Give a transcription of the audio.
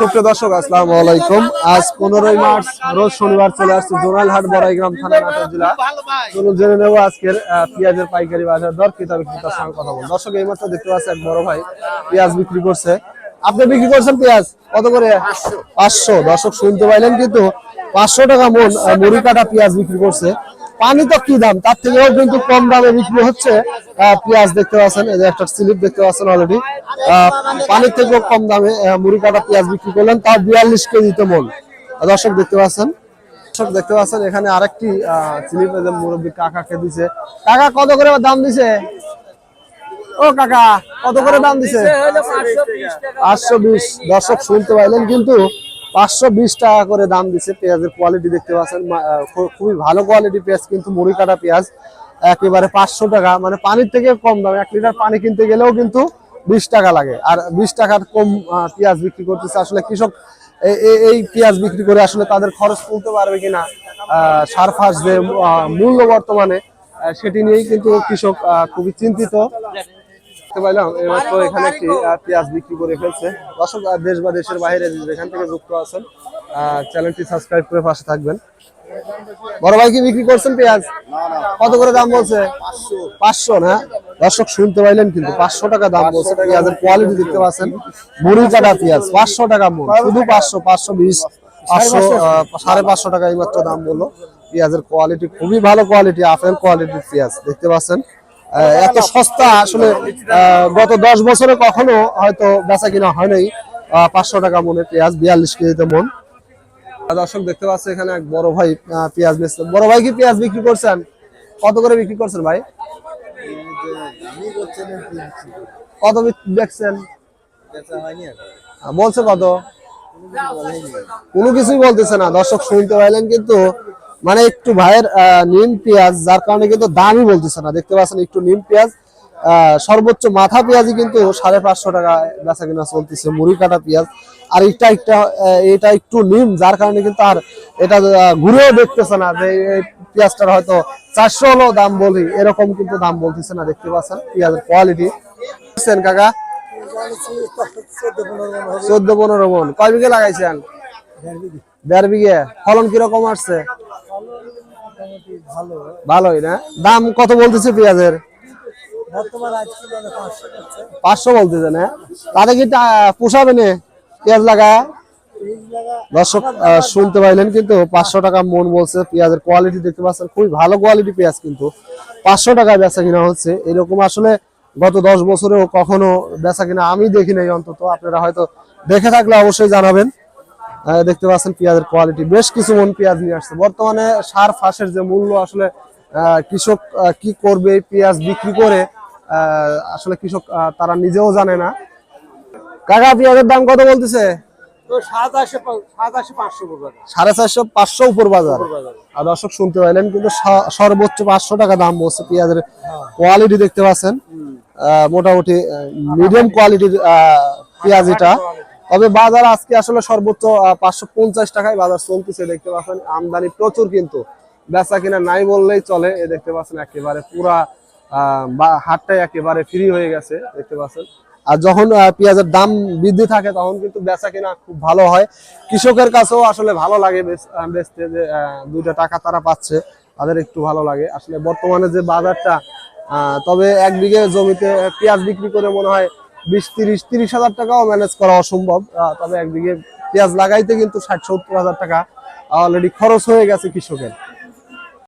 সুপ্রিয় দর্শক আসসালামু আলাইকুম। আজ 15 মার্চ রোজ শনিবার চলে আসছে জোনালহাট বড়াইগ্রাম থানা নাটোর জেলা। চলুন জেনে নেব আজকের পেঁয়াজের পাইকারি বাজার দর ক্রেতা বিক্রেতার সঙ্গে কথা বলবো। দর্শক এই মাত্র দেখতে পাচ্ছেন এক বড় ভাই পেঁয়াজ বিক্রি করছে। আপনি বিক্রি করছেন পেঁয়াজ কত করে? 500। দর্শক শুনতে পাইলেন কিন্তু 500 টাকা মন মুড়ি কাটা পেঁয়াজ বিক্রি করছে। পানি তো কি দাম, তার থেকেও কিন্তু কম দামে বিক্রি হচ্ছে পেঁয়াজ। দেখতে পাচ্ছেন এই যে একটা স্লিপ দেখতে পাচ্ছেন অলরেডি। পানির থেকেও কম দামে মুড়ি কাটা পেঁয়াজ বিক্রি করলেন, তাও 42 কেজিতে মন। দর্শক দেখতে পাচ্ছেন এখানে আরেকটি স্লিপ মুরব্বী কাকাকে দিছে। কাকা কত করে দাম দিছে? ও কাকা কত করে দাম দিছে? 520। দর্শক শুনতে পাইলেন কিন্তু 520 টাকা করে দাম দিছে। পেঁয়াজের কোয়ালিটি দেখতে পাচ্ছেন, খুবই ভালো কোয়ালিটি পেঁয়াজ কিন্তু মুড়ি কাটা পেঁয়াজ একেবারে 500 টাকা, মানে পানির থেকে কম দাম। 1 লিটার পানি কিনতে গেলেও কিন্তু 20 টাকা লাগে, আর 20 টাকার কম পেঁয়াজ বিক্রি করতেছে। আসলে কৃষক এই পেঁয়াজ বিক্রি করে আসলে তাদের খরচ তুলতে পারবে কিনা, সার ফাস যে মূল্য বর্তমানে সেটি নিয়েই কিন্তু কৃষক খুবই চিন্তিত। এখানে একটি পেঁয়াজ বিক্রি করে ফেলছে। দর্শক দেশ বা দেশের বাইরে যেখান থেকে যুক্ত আছেন চ্যানেলটি সাবস্ক্রাইব করে পাশে থাকবেন। বড় ভাই কি বিক্রি করছেন পেঁয়াজ? কত করে দাম বলছে? 500 না? দর্শক শুনতে পাইলেন কিন্তু 500 টাকা দাম বলছে। পেঁয়াজের কোয়ালিটি দেখতে পাচ্ছেন, মুড়ি কাটা পেঁয়াজ 500 টাকা মন, শুধু 500, 520, 500, 550 টাকা এই মাত্র দাম বললো। পেঁয়াজের কোয়ালিটি খুবই ভালো কোয়ালিটি, আপেল কোয়ালিটির পেঁয়াজ দেখতে পাচ্ছেন। এত সস্তা আসলে গত 10 বছরে কখনো হয়তো বেচা কিনা হয় নাই। 500 টাকা মনে পেঁয়াজ, 42 কেজিতে মন। দর্শক দেখতে পাচ্ছে এখানে এক বড় ভাই পেঁয়াজ বেচছেন। বড় ভাই কি পেঁয়াজ বিক্রি করছেন? কত করে বিক্রি করছেন ভাই? কত দেখছেন? বলছে কত? কোনো কিছুই বলতেছে না। দর্শক শুনতে পাইলেন কিন্তু মানে একটু ভাইয়ের নিম পেঁয়াজ, যার কারণে কিন্তু দামই বলতেছে না। দেখতে পাচ্ছেন একটু নিম পেঁয়াজ, সর্বোচ্চ মাথা পেঁয়াজই কিন্তু 550 টাকা বেচা কিনা চলতেছে মুড়ি কাটা পেঁয়াজ। আর এটা একটু নিম, যার কারণে কিন্তু আর এটা ঘুরেও দেখতেছে না যে এই পেঁয়াজটার হয়তো 400 হলো দাম বলি, এরকম কিন্তু দাম বলতেছে না। দেখতে পাচ্ছেন পেঁয়াজের কোয়ালিটি। কাকা 14-15 মন। কয় বিঘে লাগাইছেন? 1.5 বিঘে। ফলন কিরকম আসছে? ভালোই না? দাম কত বলতেছে পেঁয়াজের? 500 বলতেছে না? তাতে কি পোষাবে না পেঁয়াজ লাগা? দর্শক শুনতে পাইলেন কিন্তু 500 টাকা মন বলছে। পেঁয়াজের কোয়ালিটি দেখতে পাচ্ছেন, খুবই ভালো কোয়ালিটি পেঁয়াজ কিন্তু 500 টাকায় বেচা কিনা হচ্ছে। এরকম আসলে গত 10 বছরেও কখনো বেচা কিনা আমি দেখি নাই। অন্তত আপনারা হয়তো দেখে থাকলে অবশ্যই জানাবেন। দেখতে পাচ্ছেন পেঁয়াজের কোয়ালিটি, বেশ কিছু মন পেঁয়াজ নিয়ে আসছে। বর্তমানে সার ফাঁসের যে মূল্য, আসলে কৃষক কি করবে এই পেঁয়াজ বিক্রি করে, আসলে কৃষক তারা নিজেও জানে না। কাকা পেঁয়াজের দাম কত বলতেছে? 450-500 উপর বাজার। আর দর্শক শুনতে পাইলেন কিন্তু সর্বোচ্চ 500 টাকা দাম বলছে পেঁয়াজের। কোয়ালিটি দেখতে পাচ্ছেন, মোটামুটি মিডিয়াম কোয়ালিটির পেঁয়াজ এটা। তবে বাজার আজকে আসলে সর্বোচ্চ 550 টাকায় বাজার চলতেছে। দেখতে পাচ্ছেন আমদানি প্রচুর, কিন্তু বেচা কিনা নাই বললেই চলে। দেখতে পাচ্ছেন একেবারে পুরা হাটটাই একেবারে ফ্রি হয়ে গেছে দেখতে পাচ্ছেন। আর যখন পেঁয়াজের দাম বৃদ্ধি থাকে তখন কিন্তু বেচা কিনা খুব ভালো হয়। কৃষকের কাছেও আসলে ভালো লাগে বেচতে, যে 2টা টাকা তারা পাচ্ছে, তাদের একটু ভালো লাগে আসলে বর্তমানে যে বাজারটা। তবে 1 বিঘে জমিতে পেঁয়াজ বিক্রি করে মনে হয় 20-30 হাজার টাকাও ম্যানেজ করা অসম্ভব। তবে 1 বিঘে পেঁয়াজ লাগাইতে কিন্তু 60-70 হাজার টাকা অলরেডি খরচ হয়ে গেছে কৃষকের।